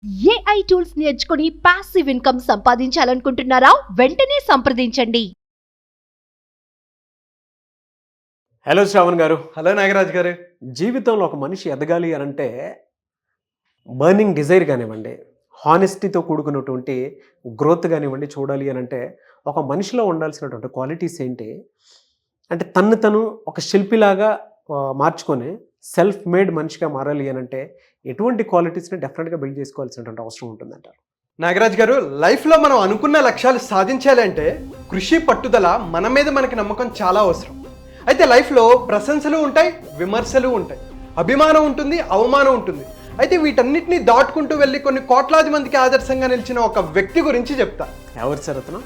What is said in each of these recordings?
AI tools నేర్చుకుని passive income సంపాదించాలనుకుంటున్నారా? వెంటనే సంప్రదించండి. హలో శ్రావణ్ గారు. హలో నాగరాజ్ గారు. జీవితంలో ఒక మనిషి ఎదగాలి అని అంటే బర్నింగ్ డిజైర్ కానివ్వండి, హానెస్టీతో కూడుకున్నటువంటి గ్రోత్ కానివ్వండి చూడాలి అని అంటే ఒక మనిషిలో ఉండాల్సినటువంటి క్వాలిటీస్ ఏంటి అంటే తను ఒక శిల్పిలాగా మార్చుకొని సెల్ఫ్ మేడ్ మనిషిగా మారాలి అని అంటే ఎటువంటి క్వాలిటీస్ని డెఫినెట్గా బిల్డ్ చేసుకోవాల్సినటువంటి అవసరం ఉంటుందంటారు? నాగరాజ్ గారు, లైఫ్లో మనం అనుకున్న లక్ష్యాలు సాధించాలి అంటే కృషి, పట్టుదల, మన మీద మనకి నమ్మకం చాలా అవసరం. అయితే లైఫ్లో ప్రశంసలు ఉంటాయి, విమర్శలు ఉంటాయి, అభిమానం ఉంటుంది, అవమానం ఉంటుంది. అయితే వీటన్నిటిని దాటుకుంటూ వెళ్ళి కొన్ని కోట్లాది మందికి ఆదర్శంగా నిలిచిన ఒక వ్యక్తి గురించి చెప్తా. ఎవరు సార్ అతను?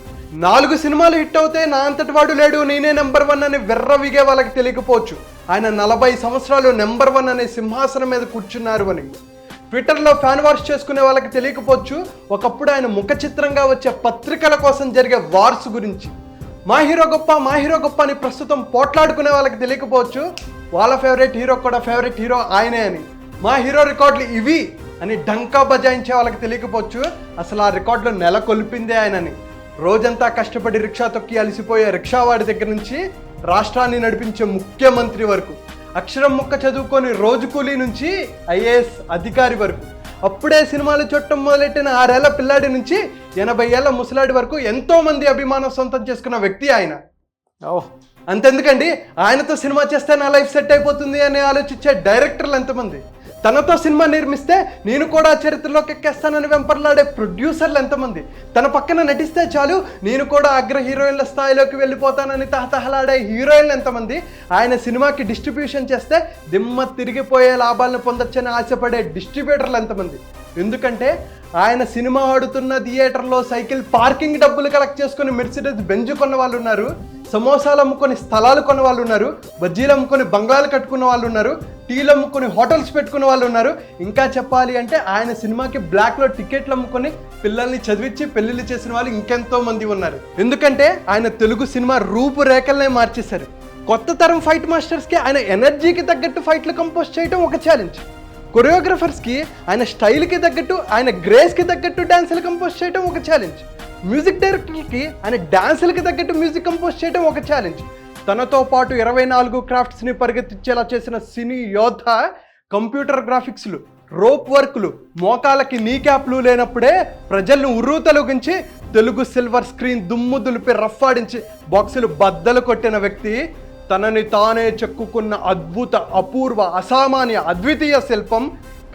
4 సినిమాలు హిట్ అవుతే నా అంతటి వాడు లేడు, నేనే నెంబర్ 1 అని విగే వాళ్ళకి తెలియకపోవచ్చు ఆయన 40 సంవత్సరాలు నెంబర్ 1 అనే సింహాసనం మీద కూర్చున్నారు అని. ట్విట్టర్లో ఫ్యాన్ వార్స్ చేసుకునే వాళ్ళకి తెలియకపోవచ్చు ఒకప్పుడు ఆయన ముఖ చిత్రంగా వచ్చే పత్రికల కోసం జరిగే వార్స్ గురించి. మా హీరో గొప్ప అని ప్రస్తుతం పోట్లాడుకునే వాళ్ళకి తెలియకపోవచ్చు వాళ్ళ ఫేవరెట్ హీరో కూడా ఫేవరెట్ హీరో ఆయనే అని. మా హీరో రికార్డులు ఇవి అని డంకా బజాయించే వాళ్ళకి తెలియకపోవచ్చు అసలు ఆ రికార్డులు నెలకొల్పిందే ఆయనని. రోజంతా కష్టపడి రిక్షా తొక్కి అలసిపోయే రిక్షావాడి దగ్గర నుంచి రాష్ట్రాన్ని నడిపించే ముఖ్యమంత్రి వరకు, అక్షరం ముక్క చదువుకొని రోజు కూలీ నుంచి ఐఏఎస్ అధికారి వరకు, అప్పుడే సినిమాలు చూడటం మొదలెట్టిన 6 ఏళ్ల పిల్లాడి నుంచి 80 ఏళ్ల ముసలాడి వరకు ఎంతో మంది అభిమానం సొంతం చేసుకున్న వ్యక్తి ఆయన. అంతెందుకండి, ఆయనతో సినిమా చేస్తే నా లైఫ్ సెట్ అయిపోతుంది అని ఆలోచించే డైరెక్టర్లు ఎంతమంది, తనతో సినిమా నిర్మిస్తే నేను కూడా చరిత్రలోకి ఎక్కేస్తానని వెంపర్లాడే ప్రొడ్యూసర్లు ఎంతమంది, తన పక్కన నటిస్తే చాలు నేను కూడా అగ్ర హీరోయిన్ల స్థాయిలోకి వెళ్ళిపోతానని తహతహలాడే హీరోయిన్లు ఎంతమంది, ఆయన సినిమాకి డిస్ట్రిబ్యూషన్ చేస్తే దిమ్మ తిరిగిపోయే లాభాలను పొందొచ్చని ఆశపడే డిస్ట్రిబ్యూటర్లు ఎంతమంది. ఎందుకంటే ఆయన సినిమా ఆడుతున్న థియేటర్లో సైకిల్ పార్కింగ్ డబ్బులు కలెక్ట్ చేసుకుని మెర్సిడెస్ బెంజ్ కొన్న వాళ్ళు ఉన్నారు, సమోసాలు అమ్ముకొని స్థలాలు కొన్న వాళ్ళు ఉన్నారు, బజ్జీలు అమ్ముకొని బంగ్లాలు కట్టుకున్న వాళ్ళు ఉన్నారు, టీలు అమ్ముకొని హోటల్స్ పెట్టుకున్న వాళ్ళు ఉన్నారు. ఇంకా చెప్పాలి అంటే ఆయన సినిమాకి బ్లాక్లో టికెట్లు అమ్ముకొని పిల్లల్ని చదివించి పెళ్లిళ్ళు చేసిన వాళ్ళు ఇంకెంతో మంది ఉన్నారు. ఎందుకంటే ఆయన తెలుగు సినిమా రూపురేఖలనే మార్చేశారు. కొత్త తరం ఫైట్ మాస్టర్స్కి ఆయన ఎనర్జీకి తగ్గట్టు ఫైట్లు కంపోజ్ చేయడం ఒక ఛాలెంజ్, కొరియోగ్రఫర్స్కి ఆయన స్టైల్కి తగ్గట్టు ఆయన గ్రేస్కి తగ్గట్టు డ్యాన్సులు కంపోజ్ చేయడం ఒక ఛాలెంజ్, మ్యూజిక్ డైరెక్టర్కి ఆయన డ్యాన్సులకి తగ్గట్టు మ్యూజిక్ కంపోజ్ చేయడం ఒక ఛాలెంజ్. తనతో పాటు 24 క్రాఫ్ట్స్ని పరిగెత్తించేలా చేసిన సినీ యోధ కంప్యూటర్ గ్రాఫిక్స్లు, రోప్ వర్క్లు, మోకాలకి నీ క్యాప్లు లేనప్పుడే ప్రజలను ఉర్రూతలుగించి తెలుగు సిల్వర్ స్క్రీన్ దుమ్ము దులిపి రఫ్ఫాడించి బాక్సులు బద్దలు కొట్టిన వ్యక్తి, తనని తానే చెక్కుకున్న అద్భుత, అపూర్వ, అసామాన్య, అద్వితీయ శిల్పం.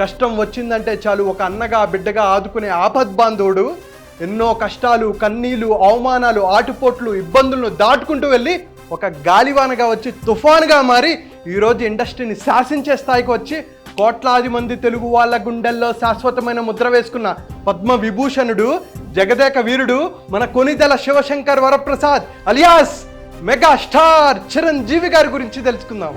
కష్టం వచ్చిందంటే చాలు ఒక అన్నగా బిడ్డగా ఆదుకునే ఆపద్బాంధవుడు. ఎన్నో కష్టాలు, కన్నీళ్లు, అవమానాలు, ఆటుపోట్లు, ఇబ్బందులను దాటుకుంటూ వెళ్ళి ఒక గాలివానగా వచ్చి తుఫానుగా మారి ఈరోజు ఇండస్ట్రీని శాసించే స్థాయికి వచ్చి కోట్లాది మంది తెలుగు వాళ్ళ గుండెల్లో శాశ్వతమైన ముద్ర వేసుకున్న పద్మ విభూషణుడు, జగదేక వీరుడు మన Konidela Sivashankar Varaprasad alias megastar Chiranjeevi గారి గురించి తెలుసుకుందాం.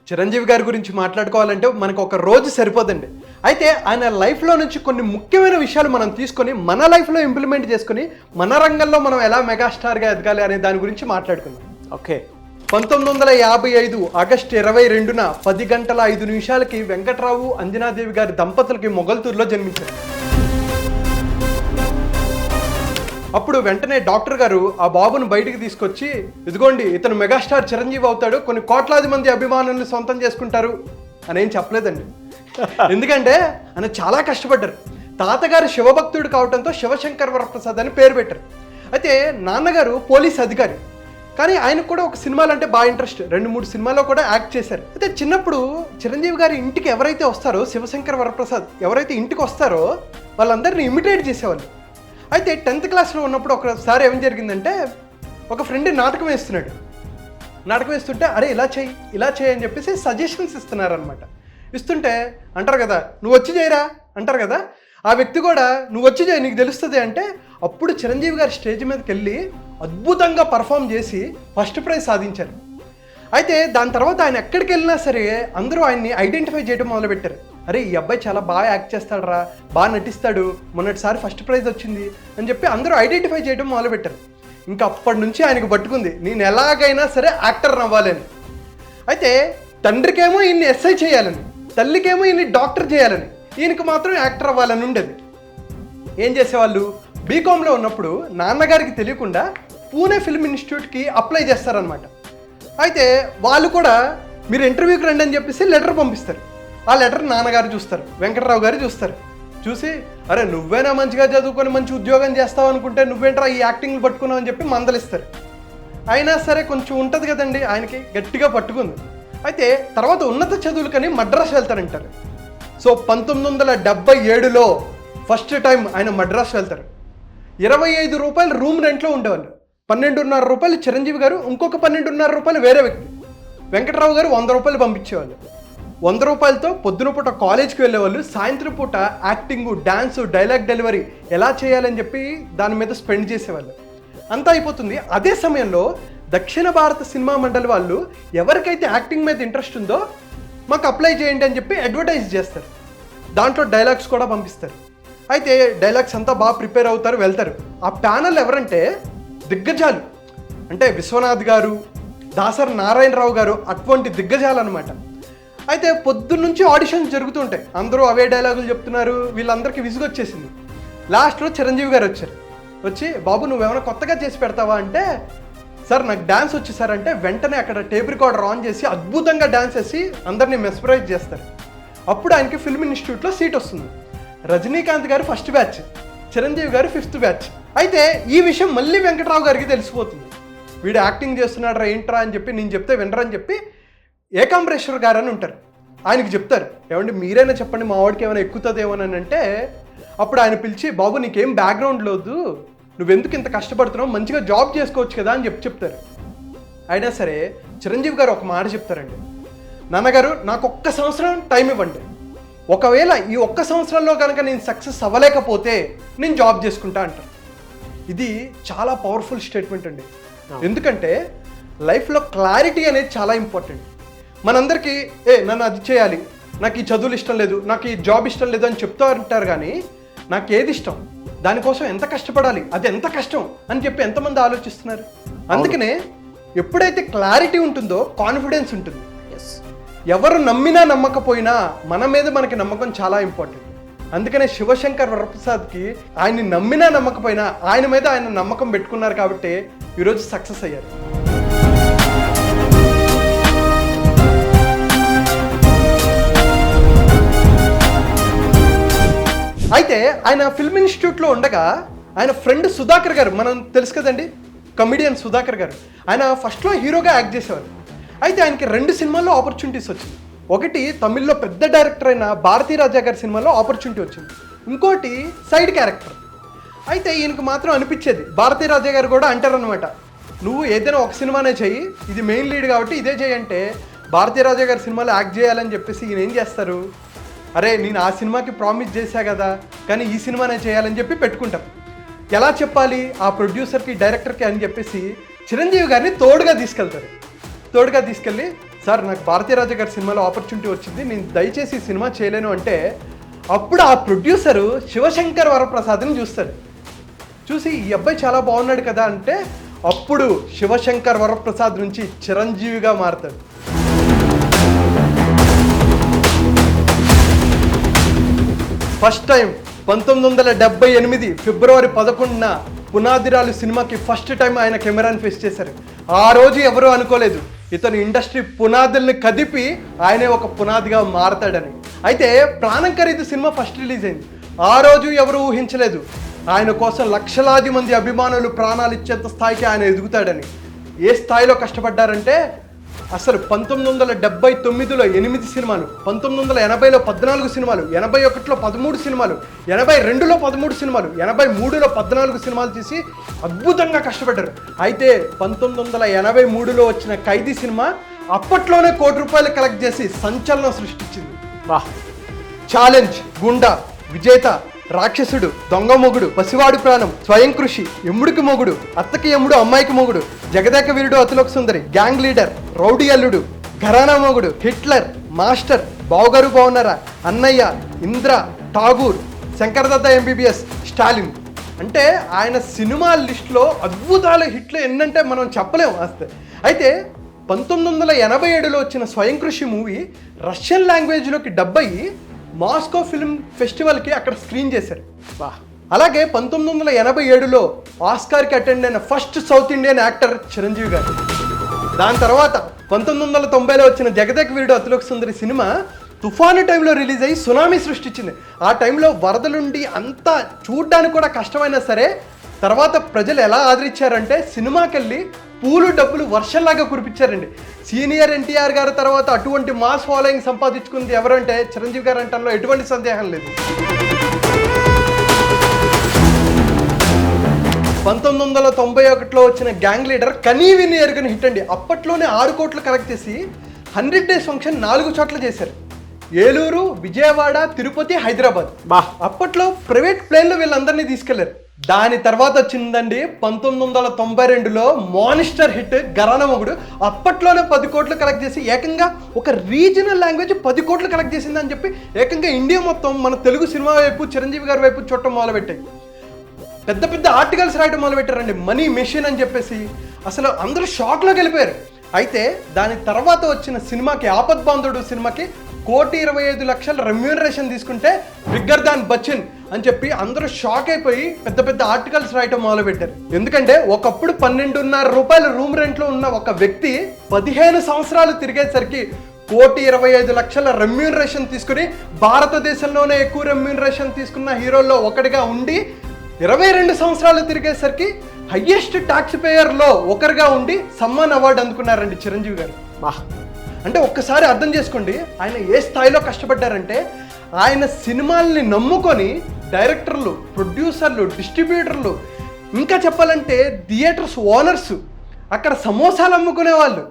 చిరంజీవి గారి గురించి మాట్లాడుకోవాలంటే మనకు ఒక రోజు సరిపోదండి. అయితే ఆయన లైఫ్లో నుంచి కొన్ని ముఖ్యమైన విషయాలు మనం తీసుకొని మన లైఫ్లో ఇంప్లిమెంట్ చేసుకుని మన రంగంలో మనం ఎలా మెగాస్టార్గా ఎదగాలి అనే దాని గురించి మాట్లాడుకుందాం. ఓకే. 1955 ఆగస్టు 22న 10:05 వెంకట్రావు, అంజనాదేవి గారి దంపతులకి మొగల్తూరులో జన్మించారు. అప్పుడు వెంటనే డాక్టర్ గారు ఆ బాబును బయటికి తీసుకొచ్చి, ఇదిగోండి ఇతను మెగాస్టార్ చిరంజీవి అవుతాడు, కొన్ని కోట్లాది మంది అభిమానులను సొంతం చేసుకుంటారు అని ఏం చెప్పలేదండి. ఎందుకంటే ఆయన చాలా కష్టపడ్డారు. తాతగారు శివభక్తుడు కావడంతో శివశంకర్ వరప్రసాద్ అని పేరు పెట్టారు. అయితే నాన్నగారు పోలీస్ అధికారి, కానీ ఆయనకు కూడా ఒక సినిమాలు అంటే బాగా ఇంట్రెస్ట్. 2-3 సినిమాల్లో కూడా యాక్ట్ చేశారు. అయితే చిన్నప్పుడు చిరంజీవి గారి ఇంటికి ఎవరైతే వస్తారో, శివశంకర్ వరప్రసాద్ ఎవరైతే ఇంటికి వస్తారో వాళ్ళందరినీ ఇమిటేట్ చేసేవాళ్ళు. అయితే 10th క్లాస్లో ఉన్నప్పుడు ఒకసారి ఏం జరిగిందంటే, ఒక ఫ్రెండ్ నాటకం వేస్తుంటే అరే ఇలా చేయి అని చెప్పేసి సజెషన్స్ ఇస్తున్నారనమాట. ఇస్తుంటే అంటారు కదా, నువ్వు వచ్చి చేయరా అంటారు కదా, ఆ వ్యక్తి కూడా నువ్వు వచ్చి చేయి నీకు తెలుస్తుంది అంటే, అప్పుడు చిరంజీవి గారి స్టేజ్ మీదకి వెళ్ళి అద్భుతంగా పర్ఫామ్ చేసి ఫస్ట్ ప్రైజ్ సాధించారు. అయితే దాని తర్వాత ఆయన ఎక్కడికి వెళ్ళినా సరే అందరూ ఆయన్ని ఐడెంటిఫై చేయడం మొదలుపెట్టారు. అరే ఈ అబ్బాయి చాలా బాగా యాక్ట్ చేస్తాడురా, బాగా నటిస్తాడు, మొన్నటిసారి ఫస్ట్ ప్రైజ్ వచ్చింది అని చెప్పి అందరూ ఐడెంటిఫై చేయడం మొదలుపెట్టారు. ఇంకా అప్పటి నుంచి ఆయనకు పట్టుకుంది నేను ఎలాగైనా సరే యాక్టర్ అవ్వాలని. అయితే తండ్రికేమో ఈయన్ని ఎస్ఐ చేయాలని, తల్లికేమో ఈయన్ని డాక్టర్ చేయాలని, ఈయనకి మాత్రం యాక్టర్ అవ్వాలని ఉండేది. ఏం చేసేవాళ్ళు, బీకామ్లో ఉన్నప్పుడు నాన్నగారికి తెలియకుండా పూణే ఫిల్మ్ ఇన్స్టిట్యూట్కి అప్లై చేస్తారనమాట. అయితే వాళ్ళు కూడా మీరు ఇంటర్వ్యూకి రండి అని చెప్పేసి లెటర్ పంపిస్తారు. ఆ లెటర్ నాన్నగారు చూస్తారు, వెంకటరావు గారు చూస్తారు. చూసి అరే నువ్వేనా మంచిగా చదువుకొని మంచి ఉద్యోగం చేస్తావు అనుకుంటే నువ్వేంట్రా ఈ యాక్టింగ్లు పట్టుకున్నావు అని చెప్పి మందలిస్తారు. అయినా సరే కొంచెం ఉంటుంది కదండి, ఆయనకి గట్టిగా పట్టుకుంది. అయితే తర్వాత ఉన్నత చదువులకని మద్రాసు వెళ్తారంటారు. సో 1977లో ఫస్ట్ టైం ఆయన మద్రాసు వెళ్తారు. 25 రూపాయలు రూమ్ రెంట్లో ఉండేవాళ్ళు. 12.5 రూపాయలు చిరంజీవి గారు, ఇంకొక 12.5 రూపాయలు వేరే వ్యక్తి వెంకటరావు గారు 100 రూపాయలు పంపించేవాళ్ళు. 100 రూపాయలతో పొద్దున పూట కాలేజ్కి వెళ్ళేవాళ్ళు, సాయంత్రం పూట యాక్టింగ్, డ్యాన్సు, డైలాగ్ డెలివరీ ఎలా చేయాలని చెప్పి దాని మీద స్పెండ్ చేసేవాళ్ళు. అంతా అయిపోతుంది. అదే సమయంలో దక్షిణ భారత సినిమా మండలి వాళ్ళు ఎవరికైతే యాక్టింగ్ మీద ఇంట్రెస్ట్ ఉందో మాకు అప్లై చేయండి అని చెప్పి అడ్వర్టైజ్ చేస్తారు. దాంట్లో డైలాగ్స్ కూడా పంపిస్తారు. అయితే డైలాగ్స్ అంతా బాగా ప్రిపేర్ అవుతారు, వెళ్తారు. ఆ ప్యానల్ ఎవరంటే దిగ్గజాలు, అంటే విశ్వనాథ్ గారు, దాసరి నారాయణరావు గారు, అటువంటి దిగ్గజాలు అనమాట. అయితే పొద్దున్నుంచి ఆడిషన్స్ జరుగుతుంటాయి, అందరూ అవే డైలాగులు చెప్తున్నారు. వీళ్ళందరికీ విసుగొచ్చేసింది. లాస్ట్లో చిరంజీవి గారు వచ్చారు. వచ్చి బాబు నువ్వేమైనా కొత్తగా చేసి పెడతావా అంటే, సార్ నాకు డ్యాన్స్ వచ్చి సార్ అంటే వెంటనే అక్కడ టేప్ రికార్డర్ ఆన్ చేసి అద్భుతంగా డ్యాన్స్ చేసి అందరినీ మెస్పరైజ్ చేస్తారు. అప్పుడు ఆయనకి ఫిల్మ్ ఇన్స్టిట్యూట్లో సీట్ వస్తుంది. రజనీకాంత్ గారు ఫస్ట్ బ్యాచ్, చిరంజీవి గారు 5th బ్యాచ్. అయితే ఈ విషయం మళ్ళీ వెంకటరావు గారికి తెలిసిపోతుంది. వీడు యాక్టింగ్ చేస్తున్నాడు రా ఏంట్రా అని చెప్పి నేను చెప్తే వినరని చెప్పి ఏకాంబరేశ్వర్ గారు అని ఉంటారు, ఆయనకి చెప్తారు. ఏమంటే మీరైనా చెప్పండి మా వాడికి ఏమైనా ఎక్కుతుందేమోనని అంటే, అప్పుడు ఆయన పిలిచి బాబు నీకేం బ్యాక్గ్రౌండ్ లేదు, నువ్వెందుకు ఇంత కష్టపడుతున్నావు, మంచిగా జాబ్ చేసుకోవచ్చు కదా అని చెప్తారు. అయినా సరే చిరంజీవి గారు ఒక మాట చెప్తారండి, నాన్నగారు నాకు 1 సంవత్సరం టైం ఇవ్వండి, ఒకవేళ ఈ 1 సంవత్సరంలో కనుక నేను సక్సెస్ అవ్వలేకపోతే నేను జాబ్ చేసుకుంటా అంటారు. ఇది చాలా పవర్ఫుల్ స్టేట్మెంట్ అండి. ఎందుకంటే లైఫ్లో క్లారిటీ అనేది చాలా ఇంపార్టెంట్. మనందరికీ నన్ను అది చేయాలి, నాకు ఈ చదువులు ఇష్టం లేదు, నాకు ఈ జాబ్ ఇష్టం లేదు అని చెప్తూ ఉంటారు. కానీ నాకు ఏది ఇష్టం, దానికోసం ఎంత కష్టపడాలి, అది ఎంత కష్టం అని చెప్పి ఎంతమంది ఆలోచిస్తున్నారు. అందుకనే ఎప్పుడైతే క్లారిటీ ఉంటుందో కాన్ఫిడెన్స్ ఉంటుంది. ఎవరు నమ్మినా నమ్మకపోయినా మన మీద మనకి నమ్మకం చాలా ఇంపార్టెంట్. అందుకనే శివశంకర్ వరప్రసాద్కి ఆయన్ని నమ్మినా నమ్మకపోయినా ఆయన మీద ఆయన నమ్మకం పెట్టుకున్నారు కాబట్టి ఈరోజు సక్సెస్ అయ్యారు. అయితే ఆయన ఫిల్మ్ ఇన్స్టిట్యూట్లో ఉండగా ఆయన ఫ్రెండ్ సుధాకర్ గారు, మనం తెలుసు కదండి కమిడియన్ సుధాకర్ గారు, ఆయన ఫస్ట్లో హీరోగా యాక్ట్ చేసేవారు. అయితే ఆయనకి 2 సినిమాల్లో ఆపర్చునిటీస్ వచ్చింది. ఒకటి తమిళ్లో పెద్ద డైరెక్టర్ అయిన భారతీ రాజా గారి సినిమాలో ఆపర్చునిటీ వచ్చింది, ఇంకోటి సైడ్ క్యారెక్టర్. అయితే ఈయనకు మాత్రం అనిపించేది, భారతీ రాజా గారు కూడా అంటారనమాట, నువ్వు ఏదైనా ఒక సినిమానే చెయ్యి, ఇది మెయిన్ లీడ్ కాబట్టి ఇదే చేయంటే భారతీ రాజా గారి సినిమాలో యాక్ట్ చేయాలని చెప్పేసి ఈయన ఏం చేస్తారు, అరే నేను ఆ సినిమాకి ప్రామిస్ చేశా కదా కానీ ఈ సినిమానే చేయాలని చెప్పి పెట్టుకుంటాం. ఎలా చెప్పాలి ఆ ప్రొడ్యూసర్కి డైరెక్టర్కి అని చెప్పేసి చిరంజీవి గారిని తోడుగా తీసుకెళ్ళి సార్ నాకు భారతీ రాజా గారి సినిమాలో ఆపర్చునిటీ వచ్చింది, నేను దయచేసి ఈ సినిమా చేయలేను అంటే, అప్పుడు ఆ ప్రొడ్యూసరు శివశంకర్ వరప్రసాద్ని చూస్తాడు. చూసి ఈ అబ్బాయి చాలా బాగున్నాడు కదా అంటే అప్పుడు శివశంకర్ వరప్రసాద్ నుంచి చిరంజీవిగా మారుతాడు. ఫస్ట్ టైం 1978 ఫిబ్రవరి 11న పునాదిరాలు సినిమాకి ఫస్ట్ టైం ఆయన కెమెరాని ఫేస్ చేశారు. ఆ రోజు ఎవరూ అనుకోలేదు ఇతను ఇండస్ట్రీ పునాదుల్ని కదిపి ఆయనే ఒక పునాదిగా మారతాడని. అయితే ప్రాణం ఖరీదు సినిమా ఫస్ట్ రిలీజ్ అయింది. ఆ రోజు ఎవరు ఊహించలేదు ఆయన కోసం లక్షలాది మంది అభిమానులు ప్రాణాలు ఇచ్చేంత స్థాయికి ఆయన ఎదుగుతాడని. ఏ స్థాయిలో కష్టపడ్డారంటే అసలు 1979లో 8 సినిమాలు, 1980లో 14 సినిమాలు, 81లో 13 సినిమాలు, 82లో 13 సినిమాలు, 83లో 14 సినిమాలు తీసి అద్భుతంగా కష్టపడ్డారు. అయితే 1983లో వచ్చిన ఖైదీ సినిమా అప్పట్లోనే ₹1 కోటి కలెక్ట్ చేసి సంచలనం సృష్టించింది. ఛాలెంజ్, గుండా, విజేత, రాక్షసుడు, దొంగ మొగుడు, పసివాడు ప్రాణం, స్వయం కృషి, ఎమ్ముడికి మొగుడు, అత్తకి ఎమ్ముడు అమ్మాయికి మొగుడు, Jagadeka Veerudu Athiloka Sundari, gang leader, rowdy అల్లుడు, ఘరానా మొగుడు, హిట్లర్, మాస్టర్, బావగారు బాగున్నారా, అన్నయ్య, ఇంద్ర, ఠాగూర్, శంకర్దత్త ఎంబీబీఎస్, స్టాలిన్. అంటే ఆయన సినిమా లిస్టులో అద్భుతాల హిట్లు ఎన్నంటే మనం చెప్పలేము అస్తే. అయితే 1987లో వచ్చిన స్వయం కృషి మూవీ రష్యన్ లాంగ్వేజ్లోకి డబ్ అయ్యి మాస్కో ఫిల్మ్ ఫెస్టివల్కి అక్కడ స్క్రీన్ చేశారు. అలాగే 1987లో ఆస్కార్కి అటెండ్ అయిన first south Indian actor Chiranjeevi గారు. దాని తర్వాత 1990లో వచ్చిన జగదేక వీరుడు అతిలోక సుందరి సినిమా తుఫాను టైంలో రిలీజ్ అయ్యి సునామీ సృష్టించింది. ఆ టైంలో వరదలుండి అంతా చూడ్డానికి కూడా కష్టమైనా సరే తర్వాత ప్రజలు ఎలా ఆదరించారంటే సినిమాకి వెళ్ళి పూలు డబ్బులు వర్షంలాగా కురిపించారండి. సీనియర్ ఎన్టీఆర్ గారి తర్వాత అటువంటి మాస్ ఫాలోయింగ్ సంపాదించుకుంది ఎవరంటే చిరంజీవి గారు అంటంలో ఎటువంటి సందేహం లేదు. 1991లో వచ్చిన గ్యాంగ్ లీడర్ కనీ విని ఎరుగని హిట్ అండి. అప్పట్లోనే 6 కోట్లు కలెక్ట్ చేసి 100 డేస్ ఫంక్షన్ 4 చోట్ల చేశారు. ఏలూరు, విజయవాడ, తిరుపతి, హైదరాబాద్. అప్పట్లో ప్రైవేట్ ప్లేన్లో వీళ్ళందరినీ తీసుకెళ్లారు. దాని తర్వాత వచ్చిందండి 1992లో మానిస్టర్ హిట్ గరానా మొగుడు. అప్పట్లోనే 10 కోట్లు కలెక్ట్ చేసి ఏకంగా ఒక రీజనల్ లాంగ్వేజ్ 10 కోట్లు కలెక్ట్ చేసిందని చెప్పి ఏకంగా ఇండియా మొత్తం మన తెలుగు సినిమా వైపు చిరంజీవి గారి వైపు చూడటం మొదలుపెట్టాయి. పెద్ద పెద్ద ఆర్టికల్స్ రాయడం మొదలుపెట్టారండి, మనీ మెషిన్ అని చెప్పేసి. అసలు అందరూ షాక్లోకి వెళ్ళిపోయారు. అయితే దాని తర్వాత వచ్చిన సినిమాకి ఆపద్బాంధుడు సినిమాకి 1,25,00,000 రెమ్యూనరేషన్ తీసుకుంటే బిగ్గర్ దాన్ బచ్చన్ అని చెప్పి అందరూ షాక్ అయిపోయి పెద్ద పెద్ద ఆర్టికల్స్ రాయటం మొదలుపెట్టారు. ఎందుకంటే ఒకప్పుడు 12.5 రూపాయల రూమ్ రెంట్లో ఉన్న ఒక వ్యక్తి 15 సంవత్సరాలు తిరిగేసరికి 1,25,00,000 రెమ్యూనరేషన్ తీసుకుని భారతదేశంలోనే ఎక్కువ రెమ్యూనరేషన్ తీసుకున్న హీరోల్లో ఒకటిగా ఉండి 22 సంవత్సరాలు తిరిగేసరికి హయ్యెస్ట్ ట్యాక్స్ పేయర్లో ఒకరిగా ఉండి సమ్మాన్ అవార్డు అందుకున్నారండి చిరంజీవి గారు. అంటే ఒక్కసారి అర్థం చేసుకోండి ఆయన ఏ స్థాయిలో కష్టపడ్డారంటే, ఆయన సినిమాల్ని నమ్ముకొని డైరెక్టర్లు, ప్రొడ్యూసర్లు, డిస్ట్రిబ్యూటర్లు, ఇంకా చెప్పాలంటే థియేటర్స్ ఓనర్స్, అక్కడ సమోసాలు అమ్ముకునేవాళ్ళు,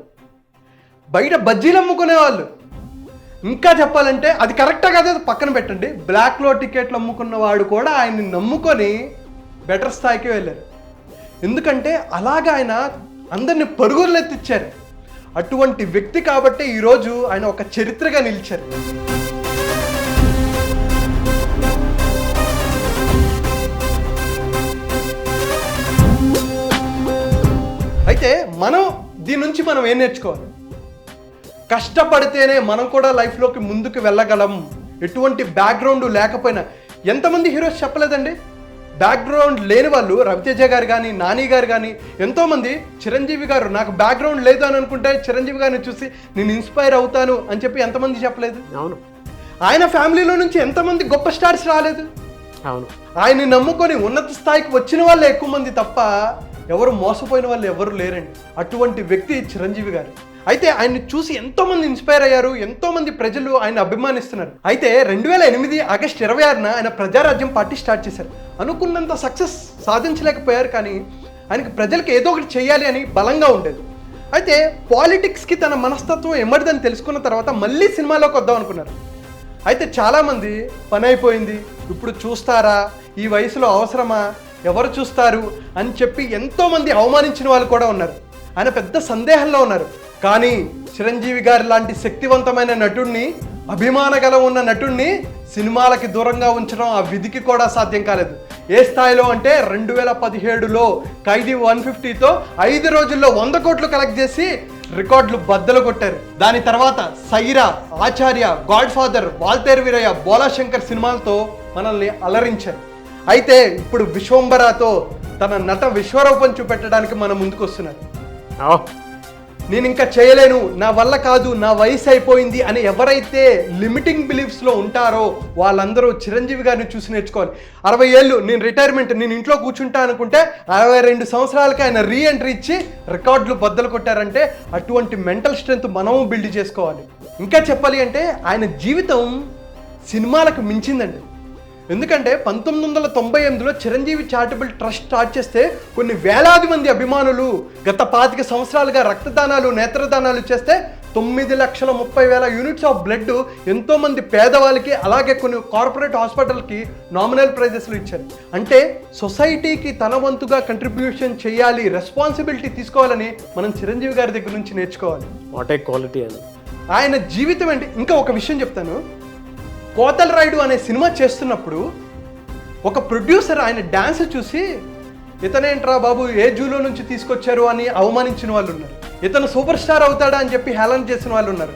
బయట బజ్జీలు అమ్ముకునేవాళ్ళు, ఇంకా చెప్పాలంటే అది కరెక్టా కాదు పక్కన పెట్టండి, బ్లాక్లో టికెట్లు అమ్ముకున్న వాడు కూడా ఆయన్ని నమ్ముకొని బెటర్ స్థాయికి వెళ్ళారు. ఎందుకంటే అలాగా ఆయన అందరిని పరుగులు ఎత్తిచ్చారు. అటువంటి వ్యక్తి కాబట్టి ఈరోజు ఆయన ఒక చరిత్రగా నిలిచారు. అయితే దీని నుంచి మనం ఏం నేర్చుకోవాలి? కష్టపడితేనే మనం కూడా లైఫ్లోకి ముందుకు వెళ్ళగలం. ఎటువంటి బ్యాక్గ్రౌండ్ లేకపోయినా, ఎంతమంది హీరోస్ చెప్పలేదండి బ్యాక్గ్రౌండ్ లేని వాళ్ళు. రవితేజ గారు కానీ, నాని గారు కానీ, ఎంతోమంది. చిరంజీవి గారు నాకు బ్యాక్గ్రౌండ్ లేదు అని అనుకుంటే చిరంజీవి గారిని చూసి నేను ఇన్స్పైర్ అవుతాను అని చెప్పి ఎంతమంది చెప్పలేదు? అవును. ఆయన ఫ్యామిలీలో నుంచి ఎంతమంది గొప్ప స్టార్స్ రాలేదు? అవును. ఆయన్ని నమ్ముకొని ఉన్నత స్థాయికి వచ్చిన వాళ్ళే ఎక్కువ మంది తప్ప ఎవరు మోసపోయిన వాళ్ళు ఎవరు లేరండి. అటువంటి వ్యక్తి చిరంజీవి గారు. అయితే ఆయన్ని చూసి ఎంతోమంది ఇన్స్పైర్ అయ్యారు, ఎంతోమంది ప్రజలు ఆయన అభిమానిస్తున్నారు. అయితే 2008 ఆగస్టు 26న ఆయన ప్రజారాజ్యం పార్టీ స్టార్ట్ చేశారు. అనుకున్నంత సక్సెస్ సాధించలేకపోయారు, కానీ ఆయనకి ప్రజలకు ఏదో ఒకటి చేయాలి అని బలంగా ఉండేది. అయితే పాలిటిక్స్కి తన మనస్తత్వం ఎమ్మడిదని తెలుసుకున్న తర్వాత మళ్ళీ సినిమాలోకి వద్దాం అనుకున్నారు. అయితే చాలామంది పని అయిపోయింది, ఇప్పుడు చూస్తారా, ఈ వయసులో అవసరమా, ఎవరు చూస్తారు అని చెప్పి ఎంతోమంది అవమానించిన వాళ్ళు కూడా ఉన్నారు. ఆయన పెద్ద సందేహంలో ఉన్నారు. కానీ చిరంజీవి గారి లాంటి శక్తివంతమైన నటుడిని, అభిమానగలం ఉన్న నటుడిని సినిమాలకి దూరంగా ఉంచడం ఆ విధికి కూడా సాధ్యం కాలేదు. ఏ స్థాయిలో అంటే 2017లో ఖైదీ 150తో 5 రోజుల్లో 100 కోట్లు కలెక్ట్ చేసి రికార్డులు బద్దలు కొట్టారు. దాని తర్వాత సైరా, ఆచార్య, గాడ్ ఫాదర్, వాల్తేరు వీరయ్య, బోలా శంకర్ సినిమాలతో మనల్ని అలరించారు. అయితే ఇప్పుడు విశ్వంబరాతో తన నట విశ్వరూపం చూపెట్టడానికి మన ముందుకు వస్తున్నారు. నేను ఇంకా చేయలేను, నా వల్ల కాదు, నా వయసు అయిపోయింది అని ఎవరైతే లిమిటింగ్ బిలీఫ్స్లో ఉంటారో వాళ్ళందరూ చిరంజీవి గారిని చూసి నేర్చుకోవాలి. 60 ఏళ్ళు నేను రిటైర్మెంట్, నేను ఇంట్లో కూర్చుంటా అనుకుంటే 62 సంవత్సరాలకి ఆయన రీఎంట్రీ ఇచ్చి రికార్డులు బద్దలు కొట్టారంటే అటువంటి మెంటల్ స్ట్రెంగ్త్ మనము బిల్డ్ చేసుకోవాలి. ఇంకా చెప్పాలి అంటే ఆయన జీవితం సినిమాలకు మించిందండి. ఎందుకంటే 1998లో చిరంజీవి చారిటబుల్ ట్రస్ట్ స్టార్ట్ చేస్తే కొన్ని వేలాది మంది అభిమానులు గత 25 సంవత్సరాలుగా రక్తదానాలు, నేత్రదానాలు చేస్తే 9,30,000 యూనిట్స్ ఆఫ్ బ్లడ్ ఎంతోమంది పేదవాళ్ళకి, అలాగే కొన్ని కార్పొరేట్ హాస్పిటల్కి నామినల్ ప్రైజెస్లు ఇచ్చారు. అంటే సొసైటీకి తన వంతుగా కంట్రిబ్యూషన్ చేయాలి, రెస్పాన్సిబిలిటీ తీసుకోవాలని మనం చిరంజీవి గారి దగ్గర నుంచి నేర్చుకోవాలి. వాట్ ఏ క్వాలిటీ అని. ఆయన జీవితం ఏంటి. ఇంకా ఒక విషయం చెప్తాను, కోతల రాయుడు అనే సినిమా చేస్తున్నప్పుడు ఒక ప్రొడ్యూసర్ ఆయన డ్యాన్స్ చూసి ఇతనేంట్రా బాబు ఏ జూలో నుంచి తీసుకొచ్చారు అని అవమానించిన వాళ్ళు ఉన్నారు, ఇతను సూపర్ స్టార్ అవుతాడా అని చెప్పి హేళన చేసిన వాళ్ళు ఉన్నారు.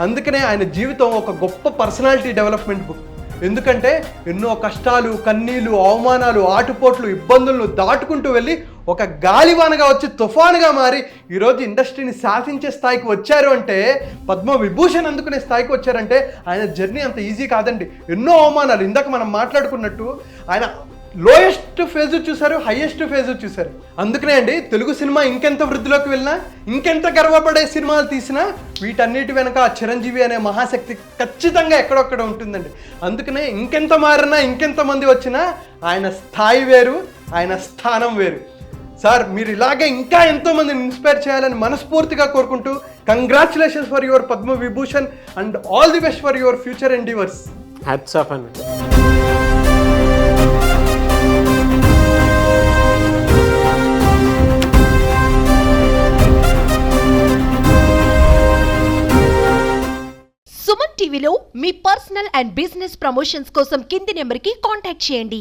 అందుకనే ఆయన జీవితం ఒక గొప్ప పర్సనాలిటీ డెవలప్మెంట్ బుక్. ఎందుకంటే ఎన్నో కష్టాలు, కన్నీళ్ళు, అవమానాలు, ఆటుపోట్లు, ఇబ్బందులను దాటుకుంటూ వెళ్ళి ఒక గాలివానగా వచ్చి తుఫానుగా మారి ఈరోజు ఇండస్ట్రీని శాసించే స్థాయికి వచ్చారు అంటే, పద్మ విభూషణ్ అందుకునే స్థాయికి వచ్చారంటే ఆయన జర్నీ అంత ఈజీ కాదండి. ఎన్నో అవమానాలు, ఇందాక మనం మాట్లాడుకున్నట్టు ఆయన లోయెస్ట్ ఫేజ్ చూశారు, హైయెస్ట్ ఫేజ్ చూశారు. అందుకనే అండి తెలుగు సినిమా ఇంకెంత వృద్ధిలోకి వెళ్ళినా, ఇంకెంత గర్వపడే సినిమాలు తీసినా వీటన్నిటి వెనక ఆ చిరంజీవి అనే మహాశక్తి ఖచ్చితంగా ఎక్కడొక్కడ ఉంటుందండి. అందుకనే ఇంకెంత మారినా, ఇంకెంత మంది వచ్చినా ఆయన స్థాయి వేరు, ఆయన స్థానం వేరు. సార్ మీరు ఇలాగే ఇంకా ఎంతో మందిని ఇన్స్పైర్ చేయాలని మనస్ఫూర్తిగా కోరుకుంటూ, congratulations for your Padma Vibhushan and all the best for your future endeavours. Hats off అండి. సుమన్ టీవీలో మీ పర్సనల్ అండ్ బిజినెస్ ప్రమోషన్స్ కోసం కింది నెంబర్కి కాంటాక్ట్ చేయండి.